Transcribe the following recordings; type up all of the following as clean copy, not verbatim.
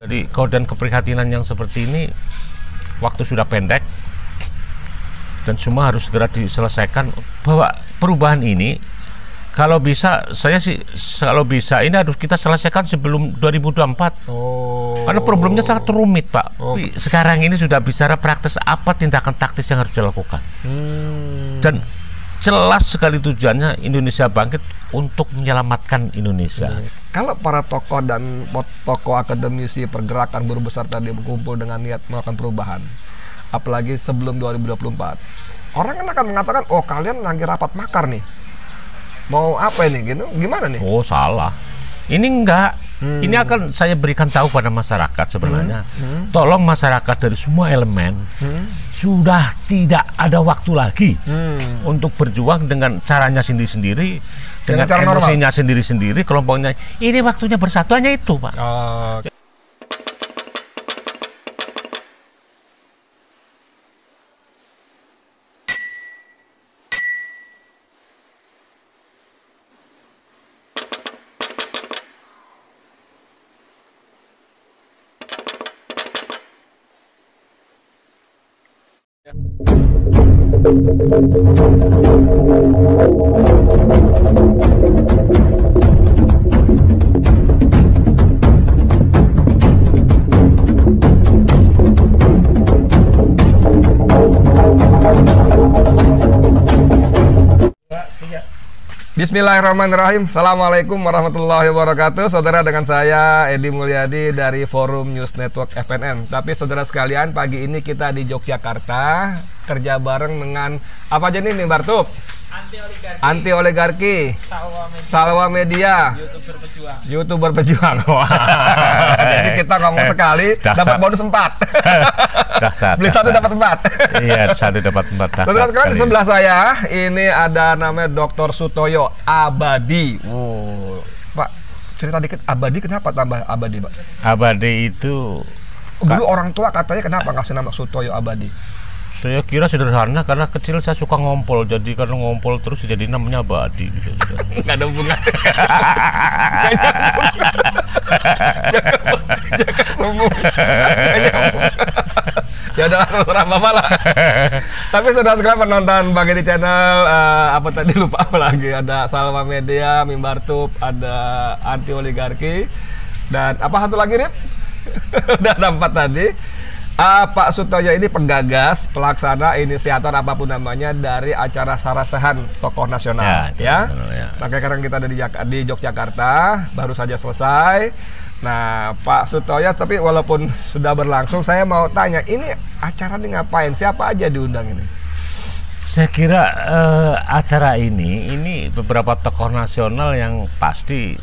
Jadi kau dan keprihatinan yang seperti ini, waktu sudah pendek dan semua harus segera diselesaikan. Bahwa perubahan ini kalau bisa, kalau bisa ini harus kita selesaikan sebelum 2024. Karena problemnya sangat rumit, Pak. Tapi sekarang ini sudah bicara praktis, apa tindakan taktis yang harus dilakukan. Dan jelas sekali tujuannya Indonesia bangkit untuk menyelamatkan Indonesia. Kalau para tokoh dan tokoh akademisi pergerakan buruh besar tadi berkumpul dengan niat melakukan perubahan, apalagi sebelum 2024, orang kan akan mengatakan, oh kalian lagi rapat makar nih, mau apa ini gitu, gimana nih? Oh salah, ini enggak. Ini akan saya berikan tahu pada masyarakat sebenarnya. Tolong masyarakat dari semua elemen, sudah tidak ada waktu lagi untuk berjuang dengan caranya sendiri-sendiri, dengan emosinya sendiri-sendiri, kelompoknya. Ini waktunya bersatu, hanya itu, Pak. Bismillahirrahmanirrahim. Assalamualaikum warahmatullahi wabarakatuh. Saudara, dengan saya Edi Mulyadi dari Forum News Network FNN. Tapi saudara sekalian, pagi ini kita di Yogyakarta kerja bareng dengan apa aja nih, Bartup? Anti oligarki. Salwa Media. YouTuber pejuang. Jadi kita ngomong sekali dapat bonus 4. Beli satu dapat 4. Iya, satu dapat 4. Saudara, di sebelah saya ini ada namanya Dr. Sutoyo Abadi. Pak, cerita dikit, Abadi kenapa tambah Abadi, Pak? Abadi itu dulu orang tua katanya kenapa ngasih nama Sutoyo Abadi? Saya kira sederhana, karena kecil saya suka ngompol, jadi karena ngompol terus jadi namanya Abadi gitu. Nggak ada hubungan. Jangan sombong. Ya udah, terserah Bapak lah. Tapi saudara sekalian penonton bagi di channel apa tadi lupa apa lagi, ada Salwa Media, Mimbartup, ada Anti Oligarki, dan apa satu lagi, Rip? Udah ada 4 tadi. Pak Sutoyo ini penggagas, pelaksana, inisiator apapun namanya dari acara Sarasehan Tokoh Nasional, ya. Makanya sekarang kita ada di Yogyakarta, baru saja selesai. Nah, Pak Sutoyo, tapi walaupun sudah berlangsung, saya mau tanya, ini acara ini ngapain? Siapa aja diundang ini? Saya kira acara ini beberapa tokoh nasional yang pasti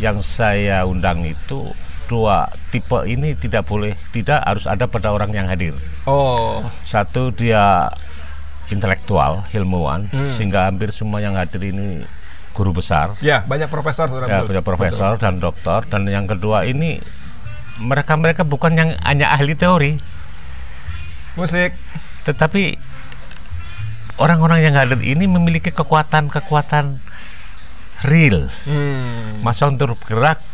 yang saya undang itu. 2 tipe ini tidak harus ada pada orang yang hadir. Satu, dia intelektual, ilmuwan, sehingga hampir semua yang hadir ini guru besar. Ya, banyak profesor. Ya, banyak profesor dan doktor. Dan yang kedua ini mereka bukan yang hanya ahli teori musik, tetapi orang-orang yang hadir ini memiliki kekuatan real, masa untuk bergerak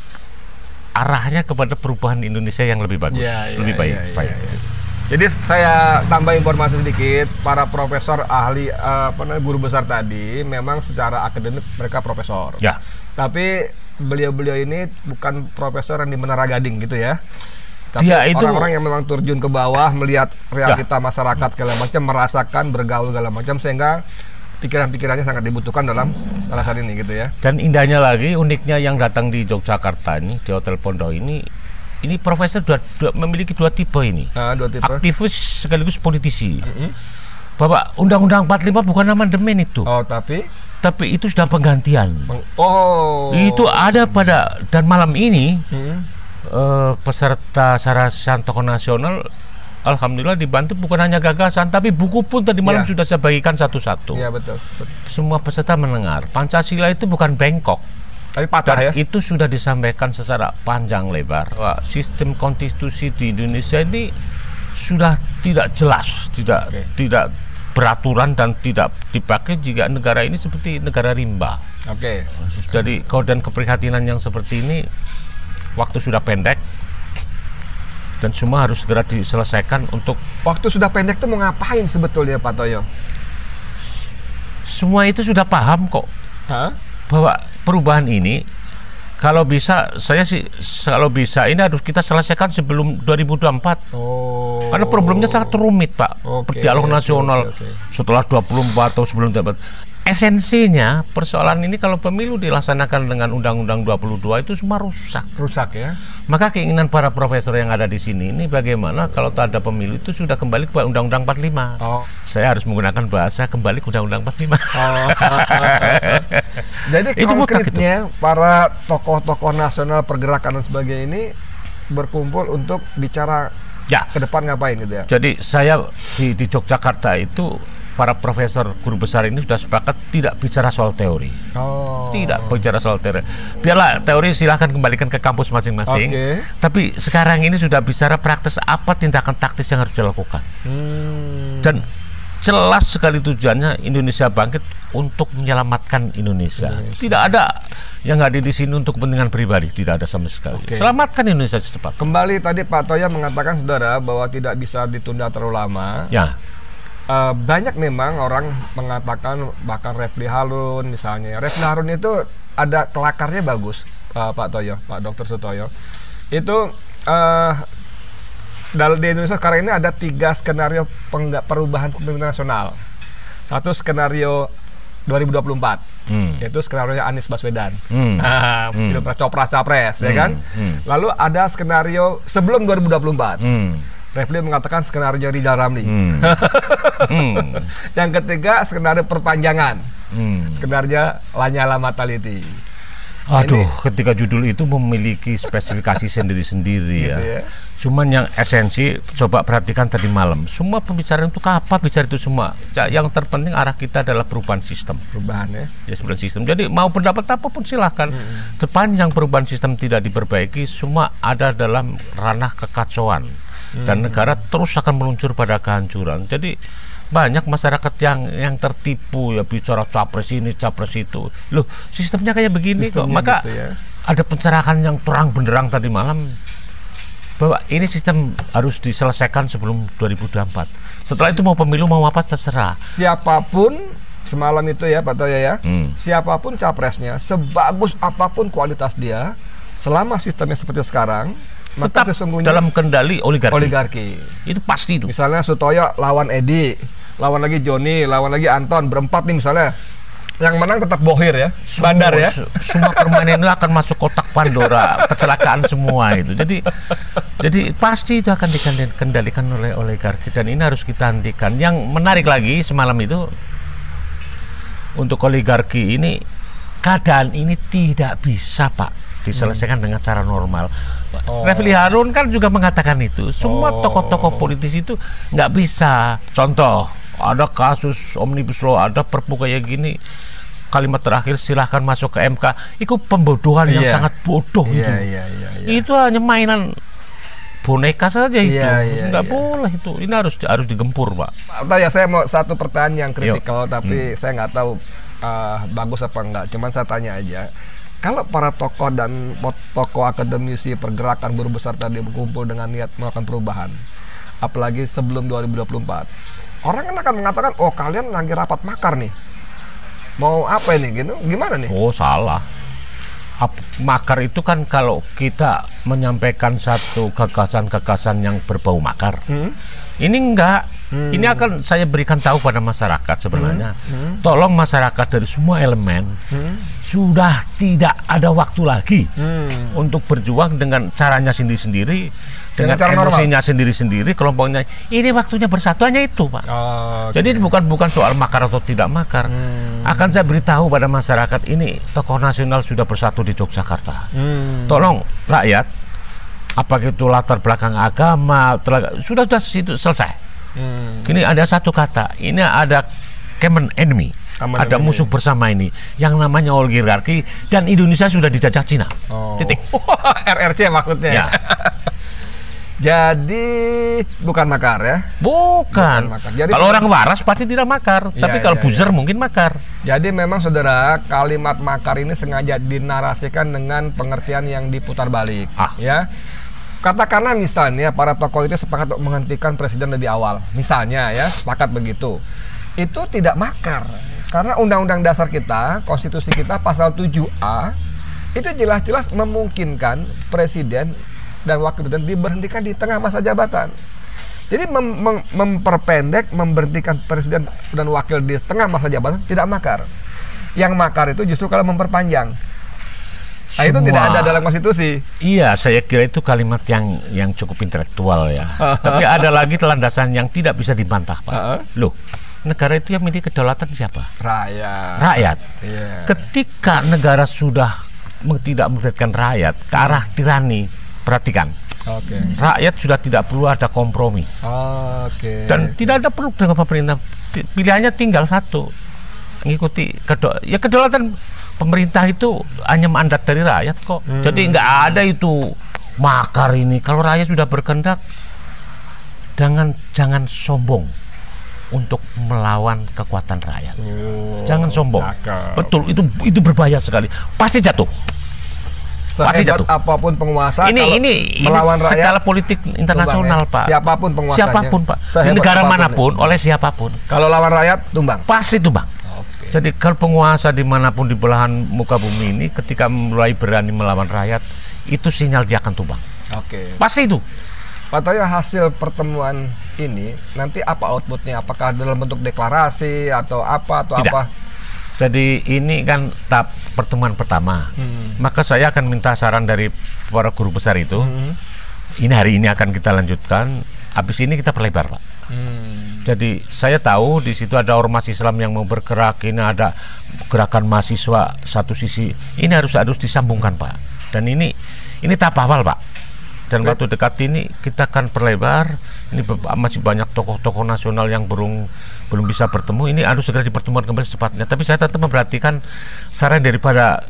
arahnya kepada perubahan Indonesia yang lebih bagus, lebih baik. Jadi saya tambah informasi sedikit, para profesor ahli guru besar tadi memang secara akademik mereka profesor. Ya. Tapi beliau-beliau ini bukan profesor yang di Menara Gading gitu ya. Tapi orang-orang yang memang terjun ke bawah, melihat realita masyarakat segala macam, merasakan, bergaul segala macam, sehingga pikiran-pikirannya sangat dibutuhkan dalam alasan ini gitu ya. Dan indahnya lagi, uniknya yang datang di Yogyakarta ini, di Hotel Pondok ini profesor memiliki 2 tipe ini. 2 tipe. Aktivis sekaligus politisi. Bapak, Undang-Undang 45 bukan amandemen itu. Tapi itu sudah penggantian. Itu ada dan malam ini peserta Sarasehan Tokoh Nasional alhamdulillah dibantu bukan hanya gagasan, tapi buku pun tadi malam sudah saya bagikan satu-satu. Iya, betul. Semua peserta mendengar. Pancasila itu bukan bengkok, tapi patah ya. Itu sudah disampaikan secara panjang lebar. Wah, sistem konstitusi di Indonesia ini sudah tidak jelas, tidak beraturan dan tidak dipakai jika negara ini seperti negara rimba. Jadi kau dan keprihatinan yang seperti ini, waktu sudah pendek dan semua harus segera diselesaikan. Untuk waktu sudah pendek tuh mau ngapain sebetulnya Pak Toyo? Semua itu sudah paham kok. Hah? Bahwa perubahan ini kalau bisa, saya sih kalau bisa ini harus kita selesaikan sebelum 2024. Karena problemnya sangat rumit Pak. Dialog nasional setelah 24 atau sebelum 24. Esensinya persoalan ini kalau pemilu dilaksanakan dengan Undang-Undang 22 itu semua rusak ya. Maka keinginan para profesor yang ada di sini ini bagaimana kalau tak ada pemilu itu sudah kembali ke Undang-Undang 45. Saya harus menggunakan bahasa kembali ke Undang-Undang 45. Jadi itu konkretnya para tokoh-tokoh nasional pergerakan dan sebagainya ini berkumpul untuk bicara ke depan ngapain gitu ya. Jadi saya di Yogyakarta itu para profesor guru besar ini sudah sepakat tidak bicara soal teori. Tidak bicara soal teori. Biarlah teori silahkan kembalikan ke kampus masing-masing. Tapi sekarang ini sudah bicara praktis, apa tindakan taktis yang harus dilakukan. Dan jelas sekali tujuannya Indonesia bangkit untuk menyelamatkan Indonesia. Tidak ada yang hadir di sini untuk kepentingan pribadi, tidak ada sama sekali. Selamatkan Indonesia secepat. Kembali tadi Pak Toyo mengatakan saudara bahwa tidak bisa ditunda terlalu lama. Banyak memang orang mengatakan, bahkan Refli Harun misalnya. Refli Harun itu ada kelakarnya bagus, Pak Toyo, Pak Dr. Sutoyo. Itu di Indonesia sekarang ini ada 3 skenario perubahan kepemimpinan nasional. Satu skenario 2024, yaitu skenario Anies Baswedan. Pilpres Copras-Capres, ya kan? Lalu ada skenario sebelum 2024. Refli mengatakan skenario Rizal Ramli. Yang ketiga skenario perpanjangan. Skenario Lanyala Mataliti. Aduh, ketika judul itu memiliki spesifikasi sendiri-sendiri gitu ya. Cuman yang esensi, coba perhatikan tadi malam. Semua pembicaraan itu apa? Bicara itu semua. Yang terpenting arah kita adalah perubahan sistem. Perubahan perubahan sistem. Jadi mau pendapat apapun silahkan. Sepanjang perubahan sistem tidak diperbaiki, semua ada dalam ranah kekacauan. Dan negara terus akan meluncur pada kehancuran. Jadi banyak masyarakat yang tertipu ya, bicara capres ini, capres itu. Loh, sistemnya kayak begini kok. Maka gitu ada pencerahan yang terang benderang tadi malam bahwa ini sistem harus diselesaikan sebelum 2024. Setelah itu mau pemilu mau apa terserah. Siapapun semalam itu ya Pak Toyo ya, siapapun capresnya, sebagus apapun kualitas dia, selama sistemnya seperti sekarang, maka tetap dalam kendali oligarki. Itu pasti itu. Misalnya Sutoyo lawan Edi, lawan lagi Joni, lawan lagi Anton, berempat nih misalnya. Yang menang tetap Bohir ya, Bandar ya. Semua permainan itu akan masuk kotak Pandora, kecelakaan semua itu. Jadi pasti itu akan dikendalikan oleh oligarki dan ini harus kita hentikan. Yang menarik lagi semalam itu untuk oligarki ini, keadaan ini tidak bisa Pak diselesaikan dengan cara normal. Refli Harun kan juga mengatakan itu. Semua tokoh-tokoh politis itu nggak bisa. Contoh, ada kasus Omnibus Law, ada perpu kayak gini. Kalimat terakhir silahkan masuk ke MK. Itu pembodohan yang sangat bodoh itu. Itu hanya mainan boneka saja itu. Nggak boleh itu. Ini harus digempur Pak. Ya saya mau satu pertanyaan yang kritikal, tapi saya nggak tahu bagus apa enggak. Cuman saya tanya aja. Kalau para tokoh dan tokoh akademisi pergerakan buruh besar tadi berkumpul dengan niat melakukan perubahan, apalagi sebelum 2024, orang kan akan mengatakan, oh kalian lagi rapat makar nih, mau apa ini gitu, gimana nih? Oh salah. Makar itu kan kalau kita menyampaikan satu gagasan-gagasan yang berbau makar. Ini enggak. Ini akan saya berikan tahu pada masyarakat sebenarnya. Tolong masyarakat dari semua elemen sudah tidak ada waktu lagi untuk berjuang dengan caranya sendiri-sendiri, dengan emosinya sendiri-sendiri, kelompoknya. Ini waktunya bersatu hanya itu, Pak. Jadi bukan soal makar atau tidak makar. Akan saya beritahu pada masyarakat ini tokoh nasional sudah bersatu di Yogyakarta. Tolong rakyat, apakah itu latar belakang agama, sudah situ selesai. Kini ada satu kata, ini ada common enemy, ada musuh bersama ini yang namanya oligarki, dan Indonesia sudah dijajah Cina. Titik. RRC maksudnya. Ya. Jadi bukan makar ya? Bukan makar. Jadi, kalau orang waras pasti tidak makar, tapi kalau buzzer mungkin makar. Jadi memang saudara, kalimat makar ini sengaja dinarasikan dengan pengertian yang diputar balik. Ya. Katakanlah misalnya para tokoh itu sepakat untuk menghentikan presiden lebih awal, misalnya ya, sepakat begitu. Itu tidak makar, karena Undang-Undang Dasar kita, Konstitusi kita pasal 7A itu jelas-jelas memungkinkan presiden dan wakil presiden diberhentikan di tengah masa jabatan. Jadi memperpendek, memberhentikan presiden dan wakil di tengah masa jabatan tidak makar. Yang makar itu justru kalau memperpanjang. Nah, itu tidak ada dalam konstitusi. Iya, saya kira itu kalimat yang cukup intelektual ya. Tapi ada lagi landasan yang tidak bisa dibantah, Pak. Loh, negara itu yang memiliki kedaulatan siapa? Rakyat. Yeah. Ketika negara sudah tidak melibatkan rakyat ke arah tirani, perhatikan. Rakyat sudah tidak perlu ada kompromi. Dan tidak ada perlu dengan pemerintah. Pilihannya tinggal satu, mengikuti kedaulatan. Pemerintah itu hanya mandat dari rakyat kok. Jadi nggak ada itu makar ini. Kalau rakyat sudah berkehendak, jangan sombong untuk melawan kekuatan rakyat. Jangan sombong. Betul, itu berbahaya sekali. Pasti jatuh. Sehebat apapun penguasa, ini melawan rakyat, skala politik internasional, Pak. Siapapun penguasanya. Siapapun, Pak. Di negara manapun, oleh siapapun. Kalau lawan rakyat, tumbang. Pasti tumbang. Jadi kalau penguasa dimanapun di belahan muka bumi ini ketika mulai berani melawan rakyat, itu sinyal dia akan tumbang. Pasti itu. Pak Toyo, hasil pertemuan ini nanti apa outputnya? Apakah dalam bentuk deklarasi atau apa atau tidak. apa? Jadi ini kan tahap pertemuan pertama. Maka saya akan minta saran dari para guru besar itu. Ini hari ini akan kita lanjutkan. Habis ini kita perlebar, Pak. Jadi saya tahu di situ ada ormas Islam yang mau bergerak, ini ada gerakan mahasiswa satu sisi. Ini harus disambungkan, Pak. Dan ini tahap awal, Pak. Dan waktu dekat ini kita akan perlebar. Ini masih banyak tokoh-tokoh nasional yang belum bisa bertemu. Ini harus segera dipertemukan kembali secepatnya. Tapi saya tetap memperhatikan saran daripada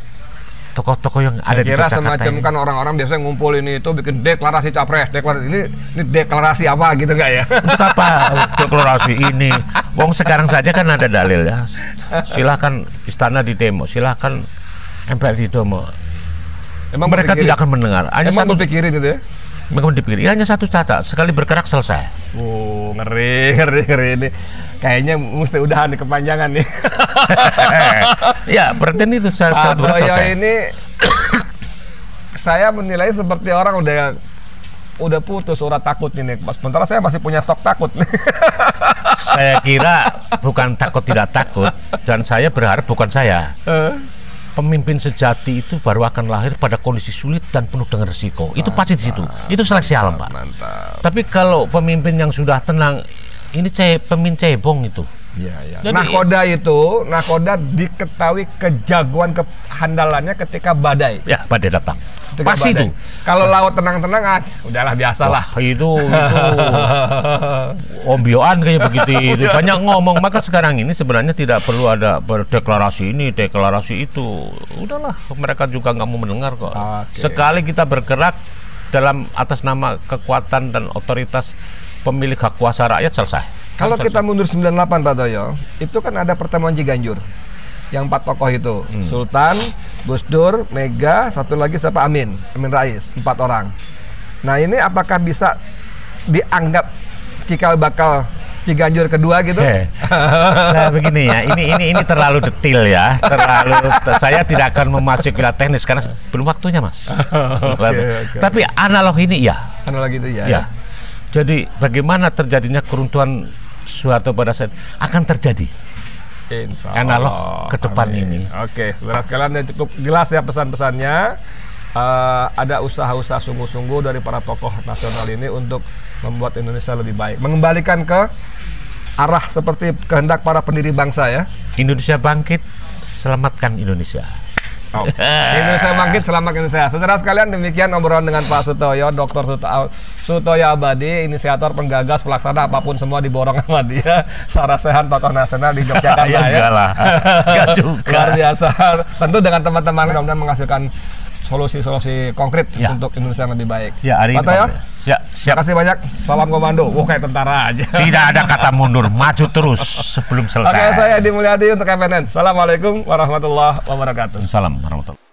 tokoh-tokoh yang ada di Jakarta. Semacam ini kan orang-orang biasanya ngumpul ini itu bikin deklarasi capres, ini deklarasi apa gitu nggak ya? Untuk apa deklarasi ini? Wong sekarang saja kan ada dalil ya. Silahkan istana di demo, silahkan MPR di demo. Emang mereka tidak akan mendengar. Hanya satu pikirin itu ya? Mereka dipikirin. Hanya satu kata, sekali bergerak selesai. Ngeri ini. Kayaknya mesti udahan nih, kepanjangan nih. Ya, berarti itu Pak Toyo ini saya menilai seperti orang udah putus urat takut ini. Sementara saya masih punya stok takut. Saya kira bukan takut tidak takut, dan saya berharap bukan saya. Pemimpin sejati itu baru akan lahir pada kondisi sulit dan penuh dengan risiko. Itu pasti di situ. Itu seleksi alam, Pak. Mantap. Tapi kalau pemimpin yang sudah tenang, ini pemimpin cebong itu. Iya. Nakoda diketahui kejagoan kehandalannya ketika badai. Ya, badai datang. Pasti itu. Kalau laut tenang-tenang, udahlah biasalah. Itu ombioan kayak begitu. Itu banyak ngomong. Maka sekarang ini sebenarnya tidak perlu ada deklarasi ini, deklarasi itu. Udahlah, mereka juga nggak mau mendengar kok. Sekali kita bergerak dalam atas nama kekuatan dan otoritas pemilik hak kuasa rakyat, selesai. Kalau kita mundur 98, Pak Toyo, itu kan ada pertemuan Ciganjur. Yang 4 tokoh itu, Sultan, Gus Dur, Mega, satu lagi siapa? Amin Rais, 4 orang. Nah, ini apakah bisa dianggap cikal bakal Ciganjur kedua gitu? Saya begini ya, ini terlalu detail ya, saya tidak akan memasuki wilayah teknis karena belum waktunya, Mas. Tapi analog ini ya. Analog itu ya. Ya. Jadi bagaimana terjadinya keruntuhan Soeharto pada saat akan terjadi? Analog ke depan ini. Oke, saudara sekalian, cukup jelas ya pesan-pesannya. Ada usaha-usaha sungguh-sungguh dari para tokoh nasional ini untuk membuat Indonesia lebih baik, mengembalikan ke arah seperti kehendak para pendiri bangsa ya. Indonesia bangkit, selamatkan Indonesia. Indonesia bangkit, selamat Indonesia. Saudara sekalian, demikian obrolan dengan Pak Sutoyo, Dr. Sutoyo Abadi, inisiator, penggagas, pelaksana apapun semua diborong sama dia. Sarasehan tokoh nasional di Yogyakarta ya. Enggak juga. Luar biasa. Tentu dengan teman-teman mudah-mudahan menghasilkan solusi-solusi konkret untuk Indonesia yang lebih baik. Ya, hari ini. Pak Toyo, siap. Terima kasih banyak. Salam komando. Kayak tentara aja. Tidak ada kata mundur, maju terus sebelum selesai. Oke, saya Edi Mulyadi untuk FNN. Assalamualaikum warahmatullahi wabarakatuh. Salam warahmatullahi.